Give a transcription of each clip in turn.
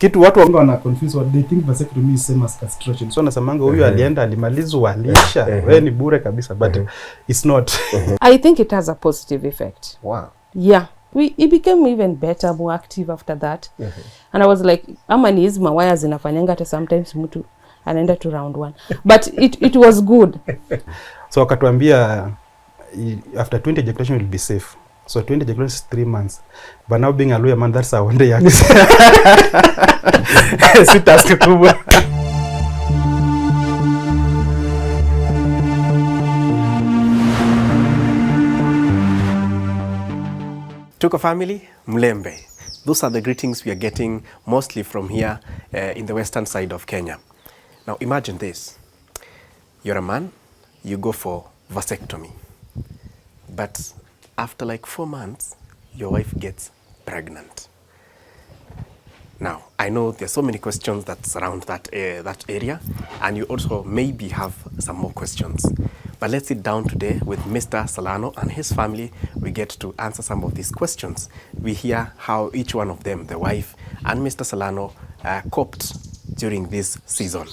Kitu watu wana confuse what they think vasectomy is same as castration. So nasamanga huyu alienda alimalizwa alisha. Wewe ni bure kabisa, but it's not. I think it has a positive effect. Wow. Yeah. It became even better, more active after that. And I was like, ama ni hizi mawaya zinafanyanga hata sometimes mtu anaenda to round 1. But it was good. So akatuambia after 20 ejaculation will be safe. So 20 ejaculation is 3 months. But now being a lawyer man, that's a one day act. Si task kubwa. Tuko family, Mlembe. Those are the greetings we are getting mostly from here in the western side of Kenya. Now imagine this. You're a man, you go for vasectomy. But after like 4 months, your wife gets pregnant. Now, I know there's so many questions that surround that area, and you also maybe have some more questions. But let's sit down today with Mr. Salano and his family. We get to answer some of these questions. We hear how each one of them, the wife and Mr. Solano, coped during this season.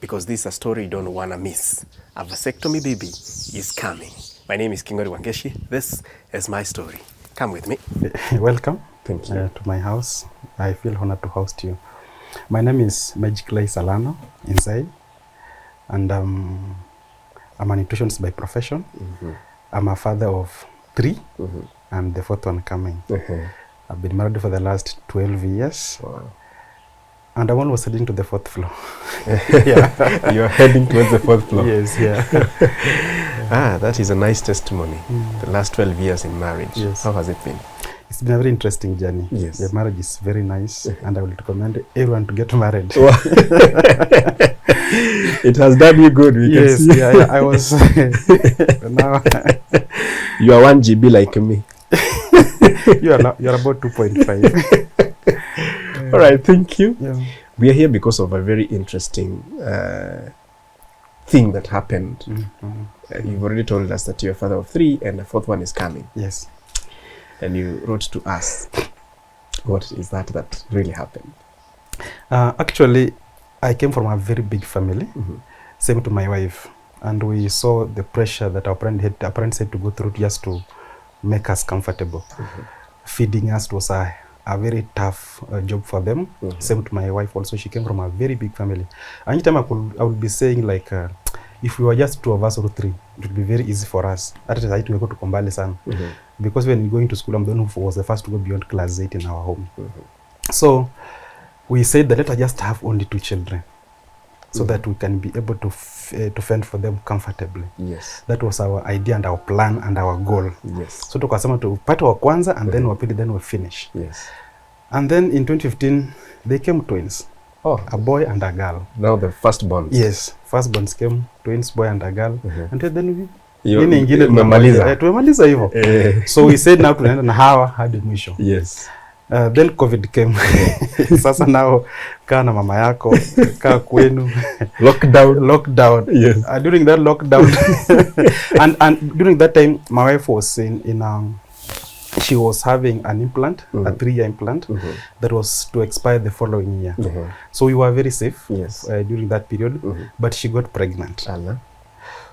Because this is a story you don't want to miss. A vasectomy baby is coming. My name is Kingori Wangeshi. This is my story. Come with me. Welcome. Thank you. To my house. I feel honored to host you. My name is Medgclay Salano inside. And I'm a nutritionist by profession. I'm a father of 3, and the 4th one coming. I've been married for the last 12 years. Wow. And I'm almost heading to the 4th floor. Yeah. You're heading towards the 4th floor. Yes, yeah. That is a nice testimony. The last 12 years in marriage. Yes. How has it been? It's been a very interesting journey. Yes. The marriage is very nice, and I would recommend everyone to get married. It has done you good. We yes, can see. yeah, I was. Now you are 1 GB like me. you're about 2.5. All right, thank you. Yeah. We are here because of a very interesting thing that happened. You've already told us that you're a father of 3 and the 4th one is coming. Yes. And you wrote to us. What is that really happened? Actually, I came from a very big family, same to my wife. And we saw the pressure that our parents had to go through just to make us comfortable. Feeding us was a very tough job for them. Same to my wife also. She came from a very big family. Anytime I would be saying like, if we were just 2 of us or 3, it would be very easy for us. At the time we go to Kombale San. Because when going to school, I'm the one who was the first to go beyond class 8 in our home. So we said that let us just have only 2 children, so that we can be able to fend for them comfortably. Yes. That was our idea and our plan and our goal. Yes. So tukasema tupate wa kwanza and then wapili, then we finish. Yes. And then in 2015 they came twins. Oh, a boy and a girl. Now the firstborns. Yes, firstborns came twins, boy and a girl. And then tumemaliza hivyo. So we said now tunaenda na hawa hadi mwisho. Yes. Then COVID came. Sasa now kaa na mama yako, kaa kwenu. Lockdown. Yes. During that lockdown and during that time my wife was she was having an implant, a 3-year implant that was to expire the following year. So we were very safe during that period, but she got pregnant.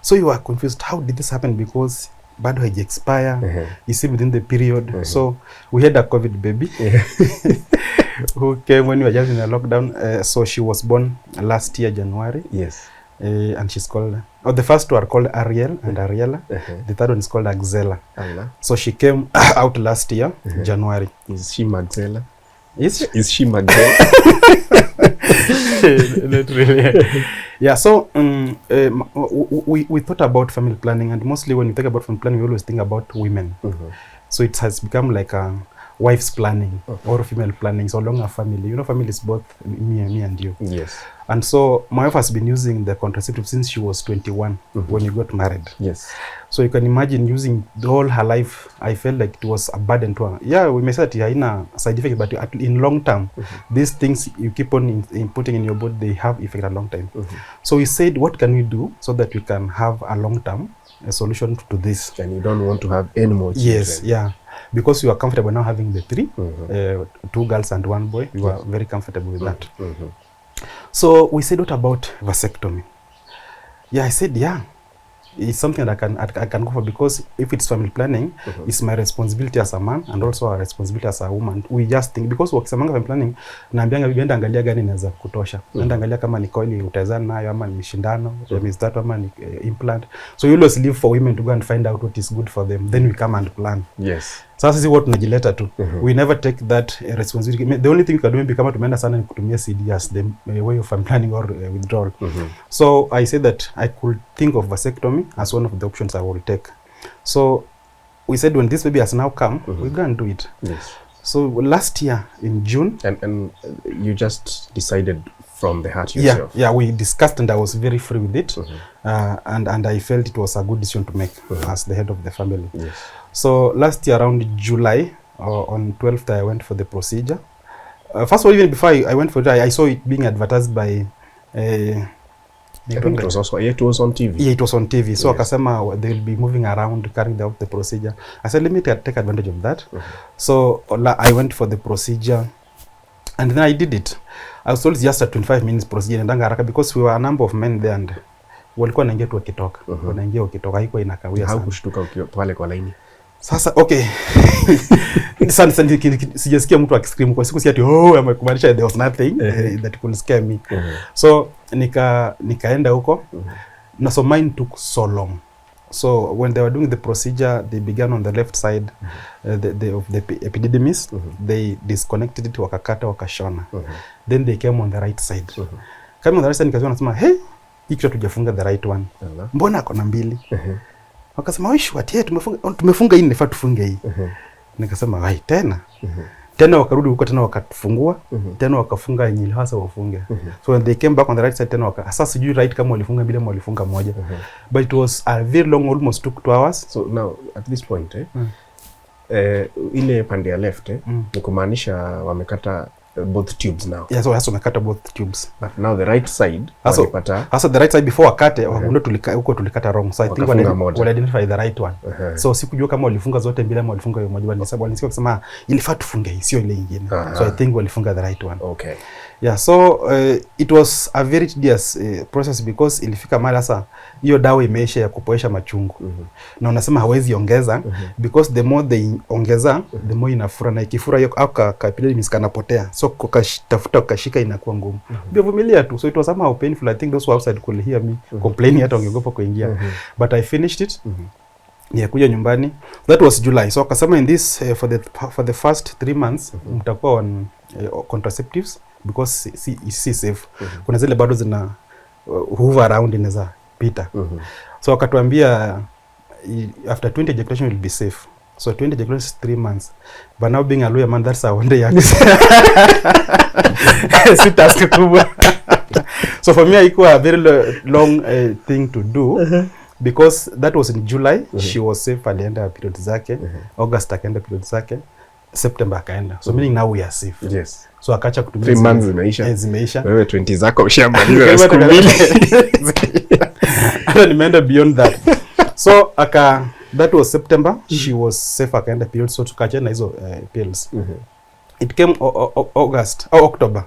So you were confused, how did this happen? Because bado haija expire, you see within the period. So we had a COVID baby who came when we were just in a lockdown. So she was born last year, January. Yes. And she's called, the first 2 are called Ariel and Ariella. The 3rd one is called Axela. So she came out last year, January. Is she Magzela? Is she Magzela? Not really. Yeah, so we thought about family planning, and mostly when we think about family planning, we always think about women. So it has become like a wife's planning or female planning. So long a family, family is both me and you. Yes. And so my wife has been using the contraceptive since she was 21 when we got married. Yes. So you can imagine using the whole her life. I felt like it was a burden to her. Yeah, we may say that haina side effect, but in long term, these things you keep on putting in your body, they have effect a long time. So we said, what can we do so that we can have a long term a solution to this. And you don't want to have any more children. Yes, yeah. Because we are comfortable now having the 3, 2 girls and 1 boy. We were very comfortable with that. So we said, what about vasectomy? Yeah, I said, yeah. It's something that I can go for, because if it's family planning, it's my responsibility as a man and also a responsibility as a woman. We just think, because wakisemanga family planning, naambianga bibienda angalia gani inaweza kutosha. Naenda angalia kama ni coil utawezana nayo, ama ni shindano, is that, ama ni implant. So you always leave for women to go and find out what is good for them. Then we come and plan. Yes. Sasa sisi what tunajileta tu. We never take that responsibility. The only thing we can do maybe kama tumeenda sana ni kutumia CD as the way of family planning or withdrawal. So I said that I could think of vasectomy as one of the options I will take. So we said when this baby has now come, we go and do it. Yes. So last year in June, and you just decided from the heart yourself. Yeah, we discussed and I was very free with it. And I felt it was a good decision to make as the head of the family. Yes. So last year around July, on 12th, I went for the procedure. First of all, even before I went for it, I saw it being advertised by I think it was also, it was on TV. Yeah, it was on TV. So akasema they'll be moving around carrying out the procedure. I said, let me take advantage of that. So I went for the procedure and then I did it. I was told it's just a 25 minutes procedure ndanga haraka, because we were a number of men there and walikuwa wanaingia tu wakitoka. Wanaingia wakitoka, haikuwa inakawia sana. Haukushtuka ukiwa pale kwa laini? Sasa okay. Sijasikia mtu akiscream kwa siku, si ati amekumanisha there was nothing that could scare me. So nikaenda huko. Na so mine took so long. So when they were doing the procedure, they began on the left side of the epididymis. They disconnected it, wakakata, wakashona. Then they came on the right side. Kama on the right side nikaziona nasema, hey, hii kitu tujafunga the right one. Mbona ako na 2? Wakasema, "Wewe shwati, tumefunga hii, nifaa tufunge hii." Nikasema, "Wai tena." Tena wakarudi huko tena wakafungua, tena wakafunga yenye hasa wafunge. So when they came back on the right side tena sasa sijui right kama walifunga bila walifunga moja. But it was a very long, almost took 2 hours. So now at this point ile pande ya left ni kumaanisha wamekata both tubes now. Yeah, so also wamekata both tubes. But now the right side walipata. Also the right side before wakate wakundo tulikata wrong. So I think wale identify the right one. So sikujua kama walifunga zote mbili ama walifunga hiyo moja, bali sababu walisikia kusema ilifaa tufunge hii sio ile nyingine. So I think walifunga the right one. Okay. Yeah, so it was a very tedious process, because ilifika mara sasa hiyo dawa imeisha ya kupoesha machungu. Na unasema hawezi ongeza because the more they ongeza the more inafura, na ikifura hiyo au epididymis kanapotea. So kukatafuta ukashika inakuwa ngumu. Bivumilia tu. So it was somehow painful. I think those outside could hear me complaining hata wangeogopa kuingia. But I finished it. Kuja nyumbani. That was July. So akasema in this for the first 3 months mtakuwa on contraceptives, because si safe. Kuna zile bado zina hover around inaweza pita. So akatuambia after 20 ejaculation will be safe. So 20 ejaculations 3 months. But now being a lawyer man, that's a wonder yaks. Si task kubwa. So for me it was a very long thing to do. Because that was in July, she was safe, alienda period zake. August akaenda period zake. September akaenda. So meaning now we are safe. Yes. So akacha kutumia 3 months zimeisha. Zimeisha. Wewe 20 zako ushamaliza siku 2. Hata nimeenda beyond that. So that was September. She was safe, akaenda period, so tukacha na hizo pills. It came August or October.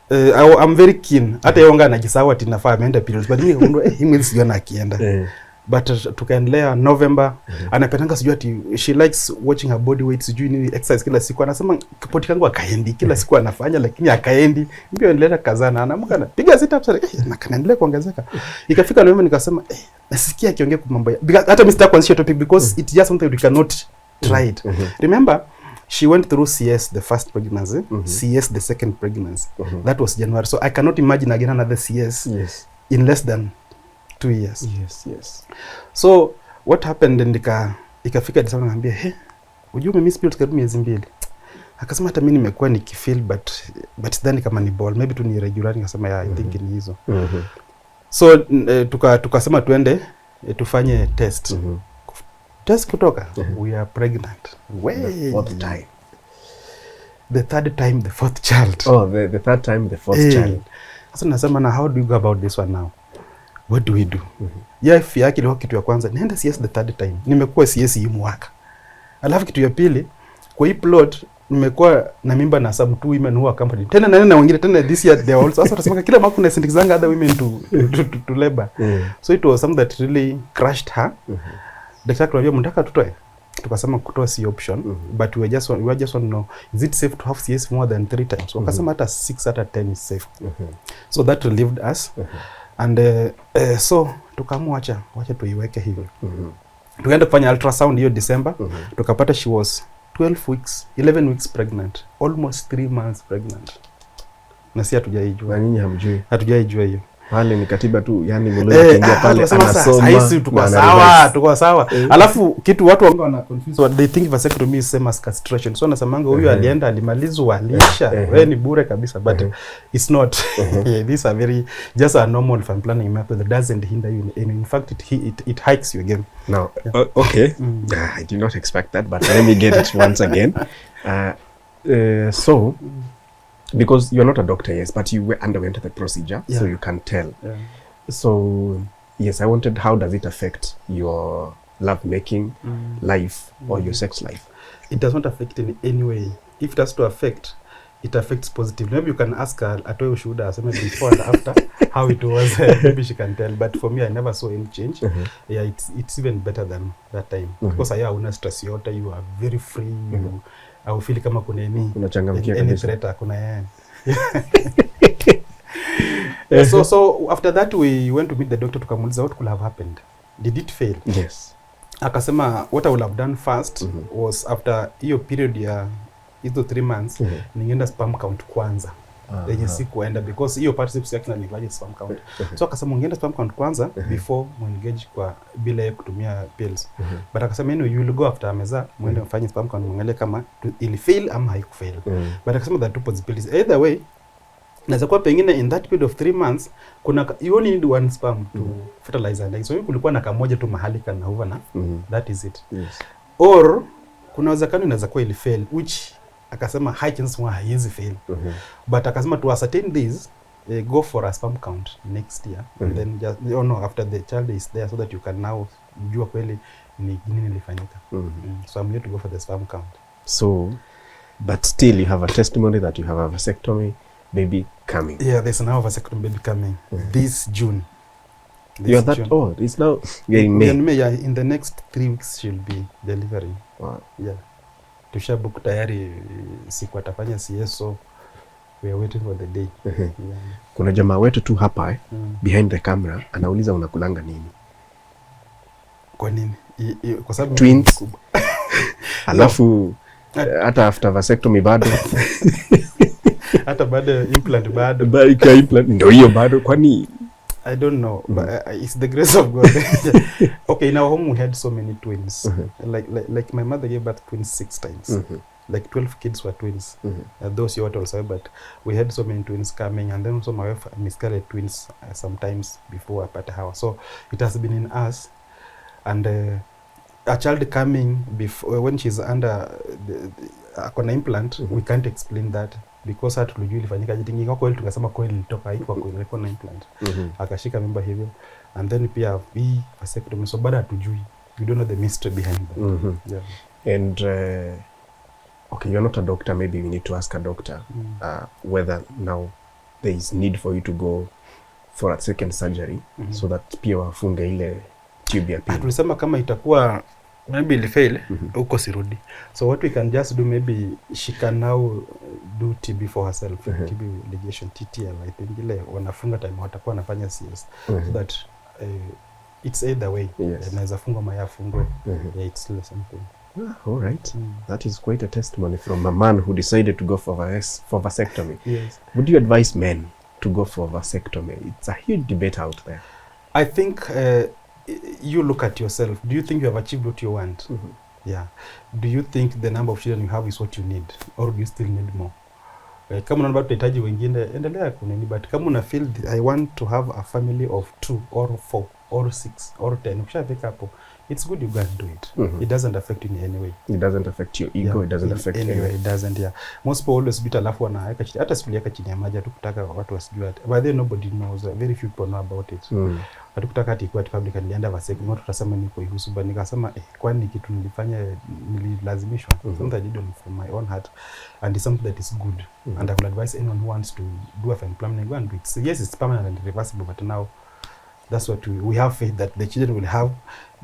I'm very keen. Hata yonga anajisahau ati nafaa ameenda periods, but mimi ngundua hii siona akienda. But tukaendelea November, anapendanga sijui ati she likes watching her body weight, sijui nini exercise kila siku. Anasema kipoti kangu akaendi, kila siku anafanya lakini akaendi. Mbio endelea kazana, anaamka piga sit ups, na kanaendelea kuongezeka. Ikafika November nikasema nasikia akiongea kwa mambo hata mimi sitaki kuanzisha topic because it's just something we cannot try it. Remember, she went through CS the first pregnancy, CS the second pregnancy. That was January. So I cannot imagine again another CS in less than 2 years. Yes. So what happened, and ikafika December ngambia, unajua mimi spirit karibu miezi 2. Akasema hata mimi nimekuwa nikifeel but then kama ni ball maybe tu ni regular. Nikasema I think ni hizo. So tukasema tuende tufanye test. Test kutoka we are pregnant. The fourth time. The third time, the fourth child. Oh, the third time, the fourth child. Sasa nasema na how do you go about this one now? what do we do? Ya fia yake ilikuwa kitu ya kwanza, nenda CS the third time. Nimekuwa CS hii mwaka. Alafu kitu ya pili, kwa hii plot nimekuwa na mimba na some 2 women who are company. Tena na wengine tena this year they also tunasema kila mwaka kuna sindikizanga other women to labor. So it was something that really crushed her. Daktari akaniambia mtaka tutoe. Tukasema kutoa si option, but we just want to know, is it safe to have CS more than 3 times? Wakasema hata 6 hata 10 is safe. So that relieved us. And so tukaamua wacha tuiweke hivyo. Tukaenda kufanya ultrasound hiyo December. Tukapata she was 11 weeks pregnant, almost 3 months pregnant. Na si hatujaijua. Na nyinyi hamjui? Hatujaijua hiyo. Pale ni katiba tu, yani mlio kiingia pale anasoma. Sasa tuko sawa. Alafu kitu watu wana confuse, they think vasectomy is same as castration. So nasemanga huyu alienda alimalizwa alisha, wewe ni bure kabisa, but it's not. These are very just a normal family planning method that doesn't hinder you, and in fact it hikes you again. Now, okay. I did not expect that, but let me get it once again. So because you're not a doctor, yes, but you underwent the procedure, so you can tell. So yes, I wanted, how does it affect your love making life or your sex life? It does not affect in any way. If it has to affect, it affects positively. Maybe you can ask her atoe ushuhuda aseme before and after how it was. Maybe she can tell. But for me, I never saw any change. Yeah, it's even better than that time because I una stress yote, you are very free. I feel kama kuna any threat kuna so after that we went to meet the doctor tukamuuliza what could have happened. Did it fail? Yes. Akasema what I would have done first was after hiyo period ya hizo 3 months ningeenda sperm count kwanza. Yenye si kuenda because hiyo participates yake na leverage sperm count. So akasema ungeenda sperm count kwanza before engage kwa bila ya kutumia pills. But akasema you will go after ameza muende mfanye sperm count muangalie kama ili fail ama haikufail. But akasema there are 2 possibilities. Either way, naweza kuwa pengine in that period of 3 months kuna you only need 1 sperm to fertilize and so kulikuwa na kamoja tu mahali kana huva na that is it. Or kuna uwezekano inaweza kuwa ili fail, which akasema high chance mwa haiwezi fail. But akasema to ascertain this, go for a sperm count next year and then just after the child is there so that you can now jua kweli ni nini ilifanyika. So I'm here to go for the sperm count. So but still you have a testimony that you have a vasectomy baby coming. Yeah, there's now a vasectomy baby coming this June. You're that old. It's now getting May. Yeah, in the next 3 weeks she'll be delivering. Wow. Yeah. Tushabook tayari siku atafanya CS, so we are waiting for the day. Kuna jamaa wetu tu hapa behind the camera anauliza unakulanga nini? Kwa nini? Kwa sababu twins. Alafu hata after vasectomy bado hata bado implant bado. Baika implant ndio hiyo bado, kwani I don't know, but it's the grace of God. Okay, in our home we had so many twins. Like my mother gave birth twins 6 times. Like 12 kids were twins. Those you what also, but we had so many twins coming, and then also my wife miscarried twins sometimes before I part house. So it has been in us, and a child coming before when she's under the implant, we can't explain that. Because hata tulijua ilifanyika jitingi kwa kweli, tukasema kweli ilitoka haiko kweli ilikuwa na implant. Akashika mimba hivyo, and then pia we vasectomy, so bado hatujui, we don't know the mystery behind that. And okay, you're not a doctor, maybe we need to ask a doctor whether now there is need for you to go for a second surgery so that pia wafunge ile tube ya pili. Tulisema kama itakuwa maybe ili fail huko sirudi, so what we can just do, maybe she can now do TB for herself, TB ligation, TTL, I think ile wanafunga time watakuwa wanafanya CS, so that it's either way. Naweza funga maya fungwe. It's still something. All right. That is quite a testimony from a man who decided to go for vasectomy. Yes. Would you advise men to go for vasectomy? It's a huge debate out there. I think you look at yourself. Do you think you have achieved what you want? Yeah. Do you think the number of children you have is what you need, or do you still need more? Kama unaona bado unahitaji wengine, endelea kunini, but kama una feel I want to have a family of 2 or 4 or 6 or 10, ukishafika hapo it's good you go and do it. It doesn't affect you in any way. It doesn't affect your ego, it doesn't affect any way. It doesn't, yeah. Most people always beat alafu wanaweka chini. Hata sikuliweka chini ya maji tu kutaka watu wasijue. By the way, nobody knows. Very few people know about it. Hatukutaka ati kwa public nilienda vasectomy. Watu tutasema niko ihusu, but nikasema kwani kitu nilifanya nililazimishwa. Something I did from my own heart, and it's something that is good. And I would advise anyone who wants to do a family planning, go and do it. So yes, it's permanent and reversible, but now that's what we have faith that the children will have.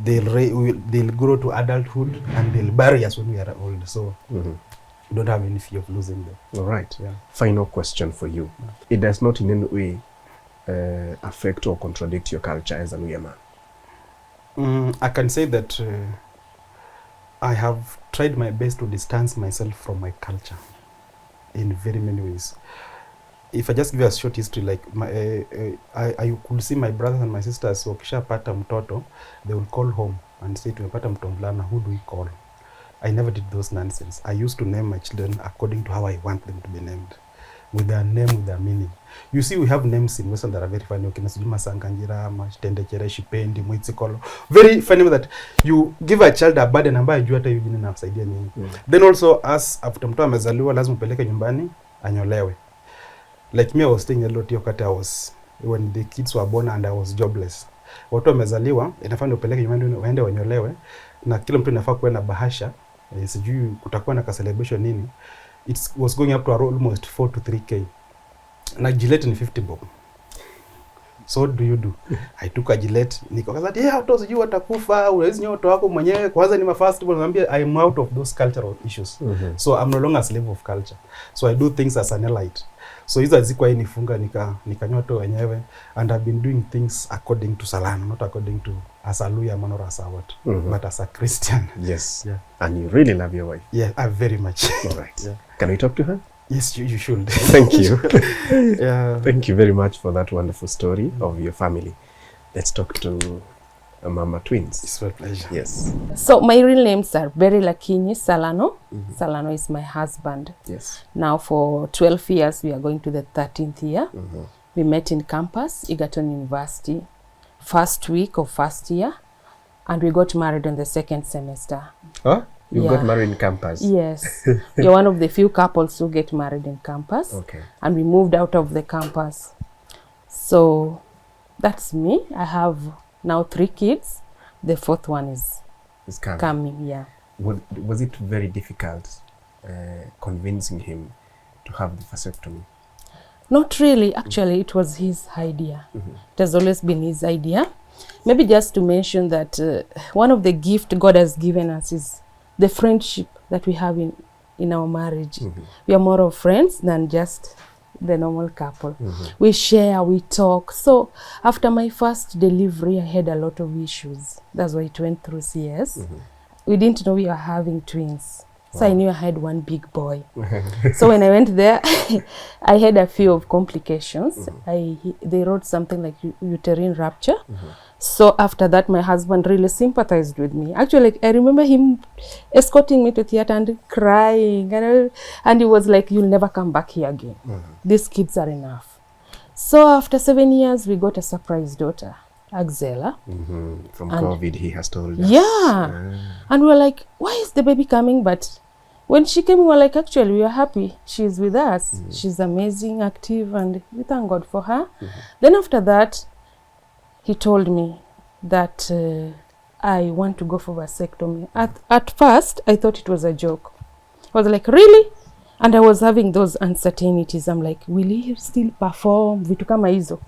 They'll grow to adulthood and they'll bury us when we are old. So we don't have any fear of losing them. All right. Yeah. Final question for you. It does not in any way affect or contradict your culture as a Luhya man? I can say that I have tried my best to distance myself from my culture in very many ways. If I just give you a short history, like I could see my brothers and my sisters, wakishapata mtoto, they will call home and say, tumepata mtoto mvulana, who do we call? I never did those nonsense. I used to name my children according to how I want them to be named, with their name, with their meaning. You see, we have names in Western that are very funny. Okay, Nasujuma Sanganjira, Mashtendechere, Shipendi, Mwitsikolo. Very funny that you give a child a burden ambayo hajui hata yujini na kusaidia nini. Then also, as after mtoto amezaliwa, lazima upeleke nyumbani, anyolewe. Like me, I was staying a lot when the kids were born and I was jobless. Watu wamezaliwa, inafaa upeleke nyumbani waende wanyolewe, na kila mtu inafaa kuwa na bahasha, sijui kutakuwa na celebration nini. It was going up to almost 4 to 3K. Na Gillette ni 50 bob. So what do you do? I took a Gillette, nikakasati, watu sijui watakufa, unaweza nyoa watu wako mwenyewe, kwanza ni mafast ball, naambia I am out of those cultural issues. So I'm no longer a slave of culture. So I do things as an elite. So hizo ziko hii nifunga nikanyoa tu wenyewe, and I've been doing things according to Salano, not according to as a Luhya man or as a what, but as a Christian. Yes. Yeah. And you really love your wife. Yeah, I very much. All right. Yeah. Can we talk to her? Yes, you should. Thank you. Yeah. Thank you very much for that wonderful story of your family. Let's talk to Mama Twins. It's my pleasure. Yes. So my real names are Berry Lakinyi Salano. Salano is my husband. Yes. Now for 12 years, we are going to the 13th year. We met in campus, Egerton University, first week of first year, and we got married in the second semester. Huh? You got married in campus? Yes. You're one of the few couples who get married in campus. Okay. And we moved out of the campus. So that's me. I have now 3 kids. The 4th one is coming. Yeah. Was it very difficult convincing him to have the vasectomy? Not really. Actually, it was his idea. It has always been his idea. Maybe just to mention that one of the gifts God has given us is the friendship that we have in our marriage. We are more of friends than just the normal couple. We share, we talk. So after my first delivery, I had a lot of issues. That's why it went through CS. We didn't know we were having twins. So I knew I had one big boy. So when I went there, I had a few of complications. They wrote something like uterine rupture. So after that, my husband really sympathized with me. Actually, I remember him escorting me to theater and crying. And he was like, you'll never come back here again. These kids are enough. So after 7 years, we got a surprise daughter, Axela. From COVID, he has told us. Yeah. And we were like, why is the baby coming? But when she came, we were like, actually, we are happy. She's with us. She's amazing, active, and we thank God for her. Then after that, he told me that I want to go for vasectomy. At first, I thought it was a joke. I was like, really? And I was having those uncertainties. I'm like, will he still perform? Vitu kama hizo.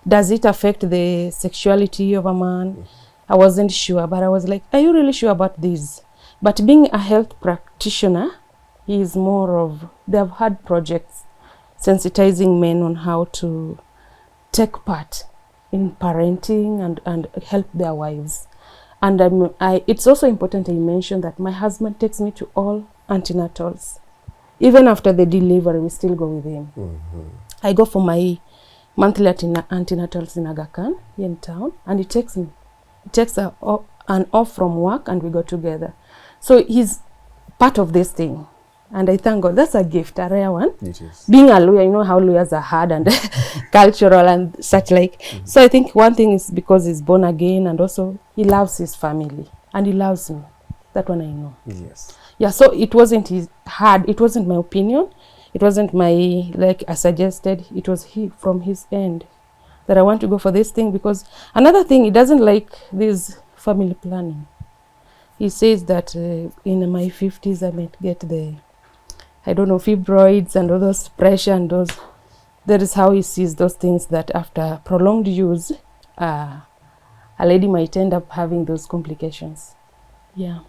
Does it affect the sexuality of a man? I wasn't sure, but I was like, are you really sure about this? But being a health practitioner, he is more of, they have had projects sensitizing men on how to take part in parenting and help their wives. And it's also important I mention that my husband takes me to all antenatals. Even after the delivery, we still go with him. I go for my monthly antenatals in Aga Khan, here in town, and he takes me. He takes an off from work and we go together. So he's part of this thing. And I thank God. That's a gift, a rare one. It is. Being a lawyer, you know how lawyers are hard and cultural and such like. So I think one thing is because he's born again and also he loves his family. and he loves me. That one I know. Yes. Yeah, so it wasn't hard. It wasn't my opinion. It wasn't my, like I suggested. It was from his end that I want to go for this thing, because another thing, he doesn't like this family planning. He says that in my 50s I might get I don't know, fibroids and all those pressure and those. That is how he sees those things, that after prolonged use, a lady might end up having those complications. Yeah.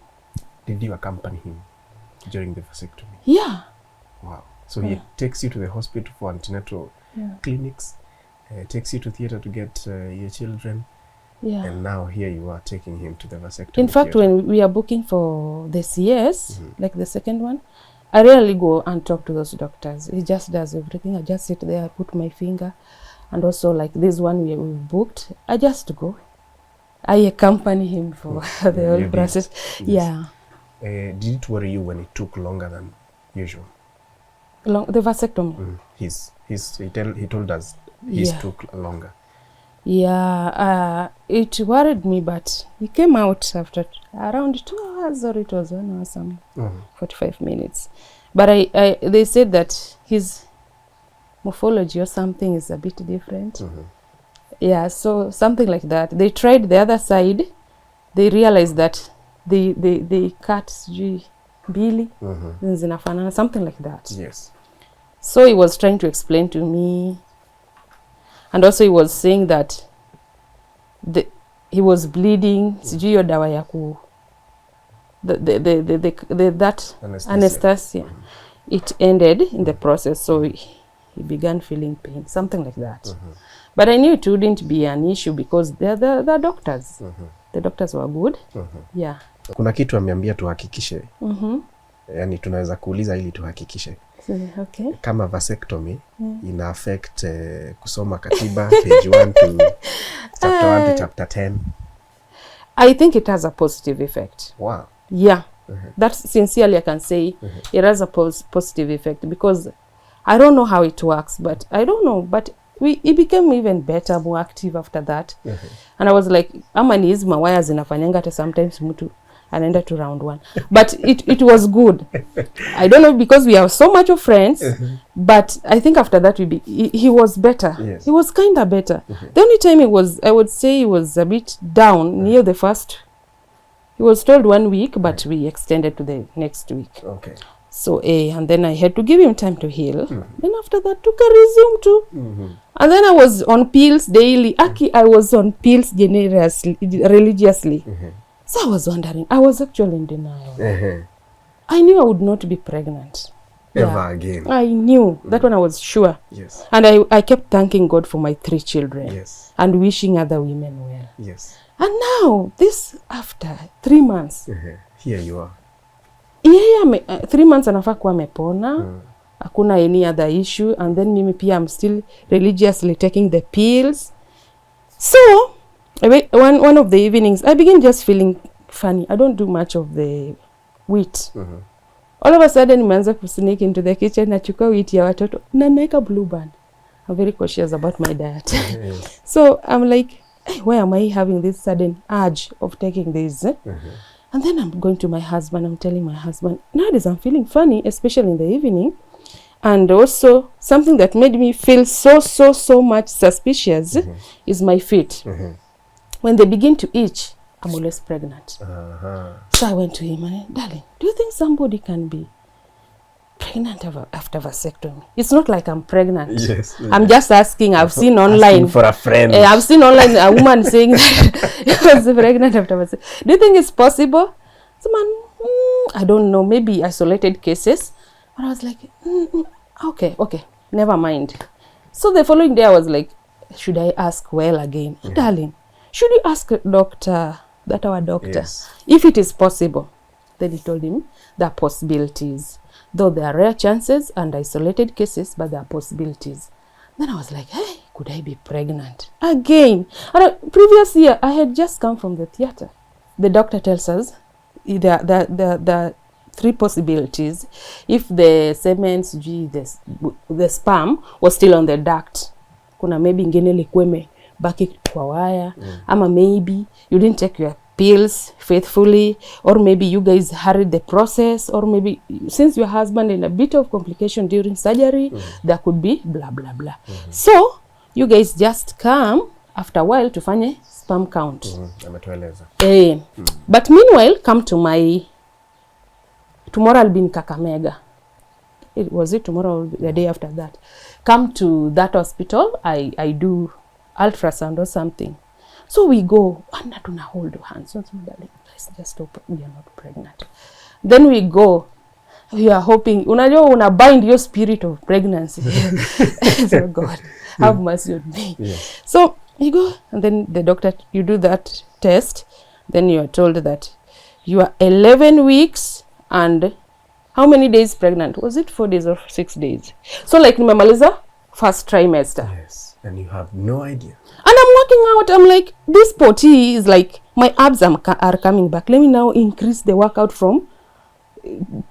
Did you accompany him during the vasectomy? Yeah. Wow. So he takes you to the hospital for antenatal clinics, takes you to theater to get your children. Yeah. And now here you are taking him to the vasectomy. In fact, when we are booking for the CS, like the second one, I rarely go and talk to those doctors. He just does everything. I just sit there, I put my finger. And also like this one we booked, I just go. I accompany him for the whole process. Yes. Yeah. Did it worry you when it took longer than usual? The vasectomy? He told us his took longer. Yeah, it worried me, but he came out after around 2 hours, or it was 1 hour, some 45 minutes. But they said that his morphology or something is a bit different. Yeah, so something like that. They tried the other side. They realized that they cut Billy, something like that. Yes. So he was trying to explain to me. And also he was saying that he was bleeding, sijui hiyo dawa ya that anesthesia. It ended in the process, so he began feeling pain, something like that. But I knew it wouldn't be an issue because the doctors. The doctors were good. Yeah. Kuna kitu ameambia tuhakikishe. Yani tunaweza kuuliza ili tuhakikishe. Okay. Kama vasectomy ina affect kusoma katiba page 1 to chapter 1 to chapter 10. I think it has a positive effect. Wow. Yeah. That's sincerely I can say it has a positive effect, because I don't know how it works, but I don't know, but it became even better, more active after that. And I was like, ama ni hizi mawaya zinafanyanga hata sometimes mtu anaenda to round 1. But it was good. I don't know, because we are so much of friends, but I think after that he was better. Yes. He was kind of better. The only time I would say he was a bit down near the first. He was told 1 week, but we extended to the next week. Okay. So and then I had to give him time to heal. Then after that, Tuko resumed too. And then I was on pills daily. I was on pills religiously. So I was wondering, I was actually in denial. I knew I would not be pregnant. Ever again. I knew. That one I was sure. Yes. And I kept thanking God for my 3 children. Yes. And wishing other women well. Yes. And now, this after 3 months. Here you are. Yeah, 3 months anafaa kuwa amepona. Hakuna any other issue. And then mimi pia I'm still religiously taking the pills. So, one of the evenings, I began just feeling funny. I don't do much of the wheat. All of a sudden, nimeanza kusneak into the kitchen, nachukua wheat ya watoto, na naeka Blue Band. I'm very cautious about my diet. So I'm like, hey, why am I having this sudden urge of taking this? And then I'm going to my husband, I'm telling my husband, nowadays I'm feeling funny, especially in the evening. And also, something that made me feel so much suspicious is my feet. When they begin to itch, I'm always pregnant. So I went to him and, darling, do you think somebody can be pregnant after vasectomy? It's not like I'm pregnant. Yes. I'm just asking. I've seen online. Asking for a friend. I've seen online a woman saying that she was pregnant after vasectomy. Do you think it's possible? So man, I don't know. Maybe isolated cases. But I was like, okay, never mind. So the following day I was like, should I ask well again? Darling, should you ask our doctor, if it is possible? Then he told him there are possibilities. Though there are rare chances and isolated cases, but there are possibilities. Then I was like, hey, could I be pregnant? Again. And previous year, I had just come from the theater. The doctor tells us the 3 possibilities. If the semen, the sperm was still on the duct, kuna maybe ingine likweme baki kwa waya, ama maybe you didn't take your pills faithfully, or maybe you guys hurried the process, or maybe since your husband in a bit of complication during surgery, there could be blah blah blah. So you guys just come after a while to fanye sperm count. But meanwhile, come to my, tomorrow I'll be in Kakamega. Was it tomorrow or the day after that? Come to that hospital, I do ultrasound or something. So we go, and tuna hold hands. So darling, let's just hope we are not pregnant. Then we go. We are hoping, una bind your spirit of pregnancy. So God, have mercy on me. Yeah. So you go, and then the doctor, you do that test. Then you are told that you are 11 weeks and how many days pregnant? Was it 4 days or 6 days? So like nimemaliza first trimester. Yes, and you have no idea. And I'm working out. I'm like, this potty is like, my abs are coming back. Let me now increase the workout from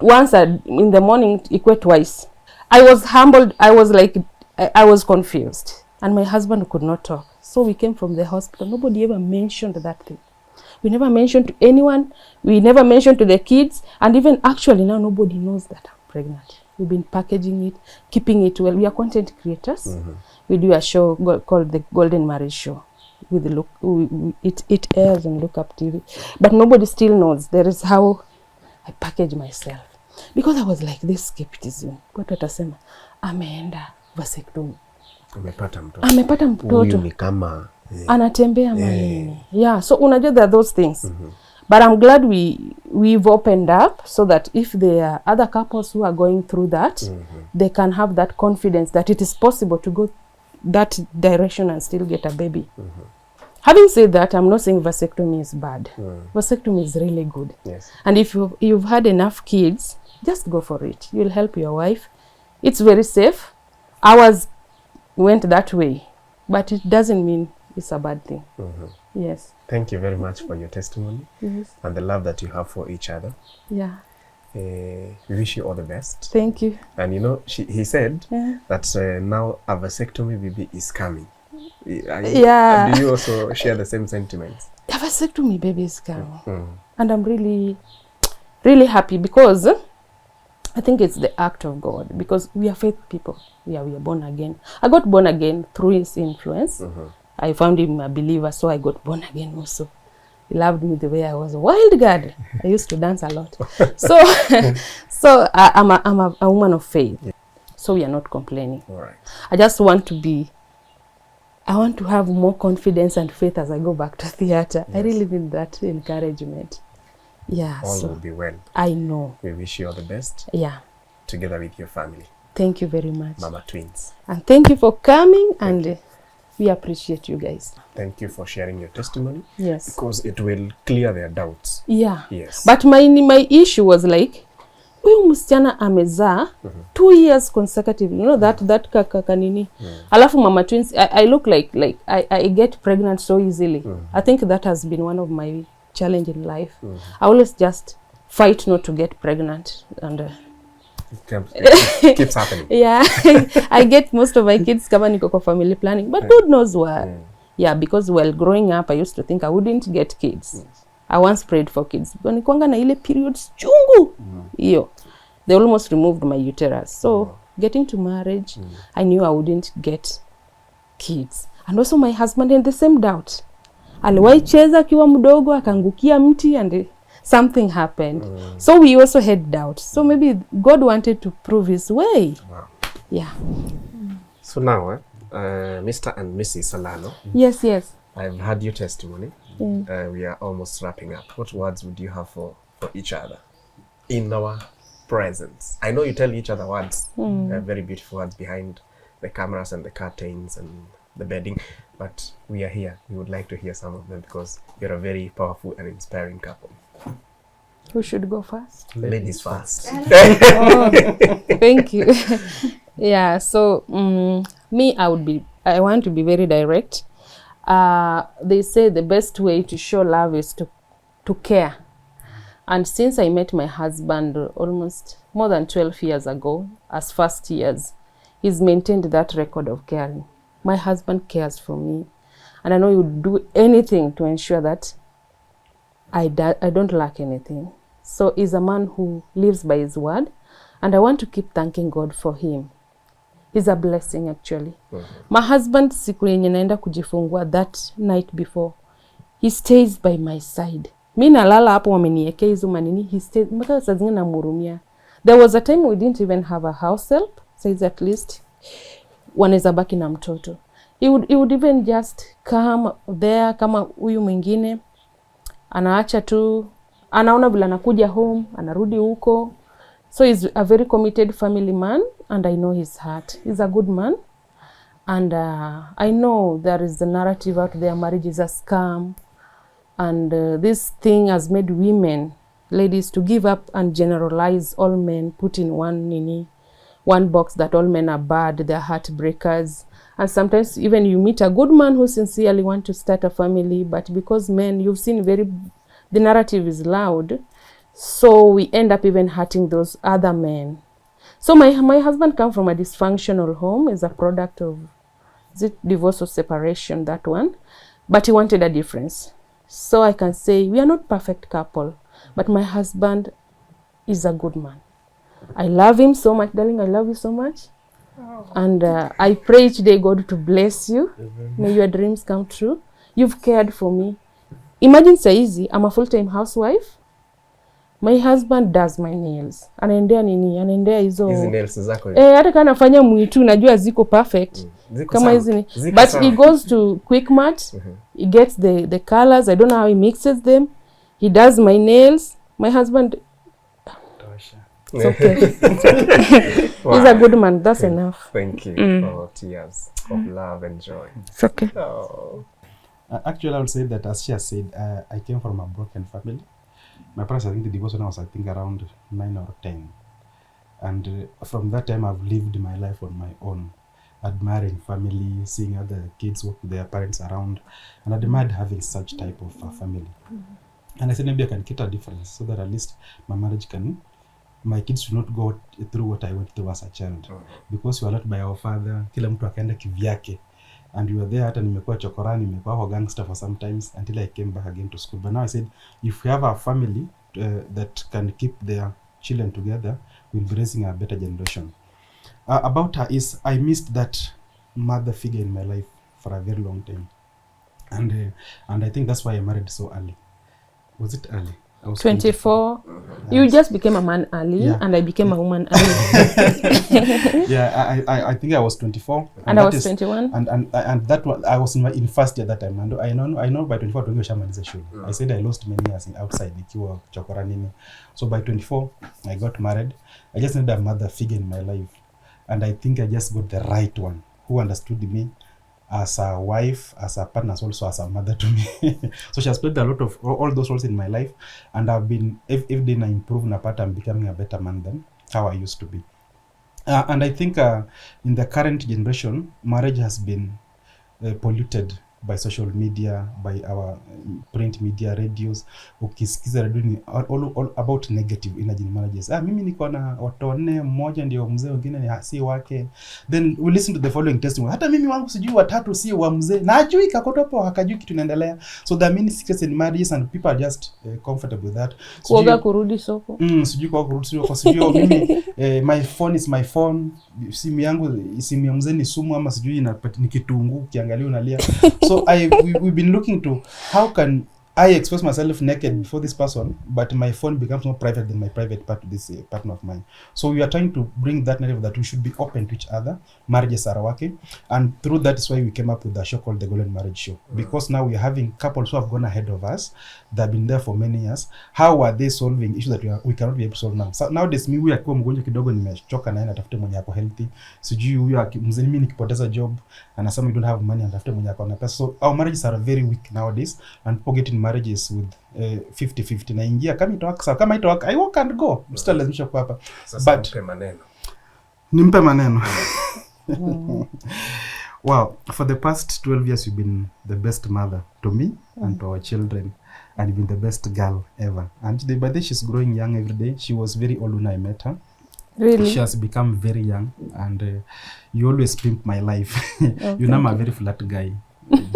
once in the morning, equate twice. I was humbled. I was like, I was confused. And my husband could not talk. So we came from the hospital. Nobody ever mentioned that thing. We never mentioned to anyone. We never mentioned to the kids. And even actually now nobody knows that I'm pregnant. We've been packaging it, keeping it well. We are content creators. We do a show called the Golden Marriage Show. With the look, it airs on Look Up TV. But nobody still knows. There is how I package myself. Because I was like this skepticism. What watasema? Ameenda vasectomy. Amepata mtoto. Huyu ni kama anatembea manini. Yeah, so unajua there are those things. But I'm glad we've opened up so that if there are other couples who are going through that, they can have that confidence that it is possible to go that direction and still get a baby. Having said that, I'm not saying vasectomy is bad. Vasectomy is really good. Yes. And if you've had enough kids, just go for it. You'll help your wife. It's very safe. Ours went that way, but it doesn't mean it's a bad thing. Yes. Thank you very much for your testimony and the love that you have for each other. Yeah. We wish you all the best. Thank you. And you know, he said that now a vasectomy baby is coming. Yeah. Do you also share the same sentiments? A vasectomy baby is coming. And I'm really, really happy because I think it's the act of God, because we are faith people. We are born again. I got born again through his influence. I found him a believer, so I got born again also. He loved me the way I was a wild girl. I used to dance a lot. So I'm a woman of faith. So we are not complaining. All right. I just want to have more confidence and faith as I go back to theater. I really need that encouragement. Yeah. All will be well. I know. We wish you all the best. Yeah. Together with your family. Thank you very much. Mama Twins. And thank you for coming, and we appreciate you guys. Thank you for sharing your testimony. Yes. Because it will clear their doubts. Yeah. Yes. But my issue was like, huyu msichana amezaa 2 years consecutive. You know that kakanini. Alafu Mama Twins, I look like I get pregnant so easily. I think that has been one of my challenge in life. I always just fight not to get pregnant, and it keeps happening. Yeah. I get most of my kids kama niko kwa family planning, but God knows why. Yeah, because while growing up I used to think I wouldn't get kids. I once prayed for kids. Nilikuanga na ile periods chungu. Hiyo. They almost removed my uterus. So getting to marriage, I knew I wouldn't get kids. And also my husband in the same doubt. Aliwahi cheza akiwa mdogo akangukia mti and something happened. So we also had doubt. So maybe God wanted to prove his way. Wow. Yeah. So now, Mr. and Mrs. Salano. Yes. I've heard your testimony. We are almost wrapping up. What words would you have for each other in our presence? I know you tell each other words, very beautiful words behind the cameras and the curtains and the bedding, but we are here. We would like to hear some of them because you're a very powerful and inspiring couple. Who should go first? Ladies first. Oh, thank you. Yeah, so me, I want to be very direct. They say the best way to show love is to care. And since I met my husband almost more than 12 years ago, as first years, he's maintained that record of caring. My husband cares for me. And I know he would do anything to ensure that I don't lack anything. So he's a man who lives by his word, and I want to keep thanking God for him. He's a blessing actually. My husband, siku yenye naenda kujifungua, that night before, he stays by my side. Mi nalala hapo wameniekea hizo manini, he stays, mpaka saa zingine namhurumia. There was a time we didn't even have a house help, says at least wanaweza baki na mtoto. He would even just come there kama huyu mwingine, anaacha tu, anaona vile anakuja home, anarudi huko. So he's a very committed family man, and I know his heart. He's a good man. And I know there is the narrative out there, marriage is a scam. And this thing has made women, ladies, to give up and generalize all men, put in one box that all men are bad, they're heartbreakers. And sometimes even you meet a good man who sincerely want to start a family, but because men, you've seen the narrative is loud, so we end up even hurting those other men. So my husband come from a dysfunctional home, is a product of, is it divorce or separation, that one, but he wanted a difference. So I can say we are not perfect couple, but my husband is a good man. I love him so much, darling. I love you so much. And I pray each day God to bless you. May your dreams come true. You've cared for me. Imagine saizi, I'm a full-time housewife. My husband does my nails. Anaendea nini? Anaendea hizo. Hizi nails zako. Hata kana nafanya mwitu, najua ziko perfect. Kama hizi ni. But he goes to Quickmart. He gets the colors. I don't know how he mixes them. He does my nails. My husband, it's okay. Wow. He's a good man. That's enough. Thank you for tears of love and joy. It's okay. Oh. Actually, I would say that, as she has said, I came from a broken family. My parents, I think, the divorce when I was, around 9 or 10. And from that time, I've lived my life on my own, admiring family, seeing other kids work with their parents around, and I admired having such type of family. And I said, maybe I can get a difference so that at least my marriage my kids should not go through what I went through as a child. Because we were left by our father, kila mtu akaenda kivyake. And we were there, hata nimekuwa chokorani, nimekuwa kwa gangster for some times until I came back again to school. But now I said, if we have a family that can keep their children together, we'll be raising a better generation. About her is, I missed that mother figure in my life for a very long time. And I think that's why I married so early. Was it early? I was 24. You just became a man early, and I became a woman early. Yeah, I think I was 24. And I was 21. And that one, I was in first year that time. And I know by 24, I said I lost many years outside nikiwa chokora nini. So by 24, I got married. I just needed a mother figure in my life. And I think I just got the right one who understood me as a wife, as a partner, also as a mother to me. So she has played a lot of all those roles in my life, and I've been every day I improve and apart, I'm becoming a better man than how I used to be. And I think in the current generation, marriage has been polluted by social media, by our print media, radios. Ukisikiza radio ni all about negative energy in marriages. Mimi niko na watu wanne, mmoja ndio mzee, wengine ni si wake. Then we listen to the following testimony. Hata mimi wangu sijui watatu si wa mzee. Na ajui kakotopo hakajui kitu inaendelea. So there are many secrets in marriages and people are just comfortable with that. Kuoga kurudi soko. Sijui kwa kurudi soko. Sijui mimi my phone is my phone. Simu yangu simu ya mzee ni sumu ama sijui ni kitunguu kiangalia unalia. So we've been looking to how can I express myself naked before this person, but my phone becomes more private than my private part to this partner of mine. So we are trying to bring that narrative that we should be open to each other. Marriages are working, and through that is why we came up with a show called The Golden Marriage Show. Because now we are having couples who have gone ahead of us, that have been there for many years. How are they solving issues that we cannot be able to solve now? So nowadays mimi akiwa mgonjwa kidogo nimechoka na yeye atafute mwenye yako healthy. Sijui huyu mzee mimi nikipoteza job anasema you don't have money, atafute mwenye yako na pesa. So our marriages are very weak nowadays, and people get in marriages with 50-50. Na ingia kama itawaka, kama itawaka I walk and go. Msitalazimisha kwa hapa. But nimpe maneno. Wow, for the past 12 years you've been the best mother to me and to our children, and you've been the best girl ever. And today, by the way, she's growing young every day. She was very old when I met her. Really? She has become very young, and you always pimp my life. You know I'm a very flat guy.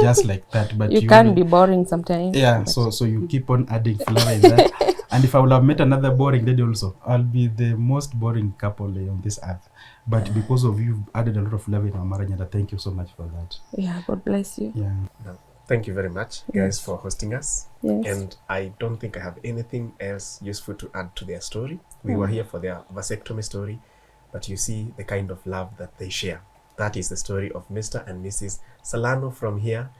just like that. But you can be boring sometimes. Yeah, but so you keep on adding flavor in that. And if I would have met another boring lady also, I'll be the most boring couple on this earth. But because of you, you've added a lot of flavor in our marriage, and I thank you so much for that. yeah, God bless you. Yeah. No, thank you very much, guys, for hosting us. Yes. And I don't think I have anything else useful to add to their story. We were here for their vasectomy story, but you see the kind of love that they share. That is the story of Mr. and Mrs. Salano from here,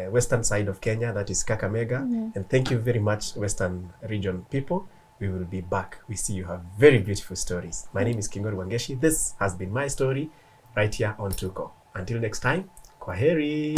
western side of Kenya, that is Kakamega. And thank you very much, Western region people. We will be back. We see you have very beautiful stories. My name is Kingori Wangeshi. This has been my story right here on Tuko. Until next time, kwaheri.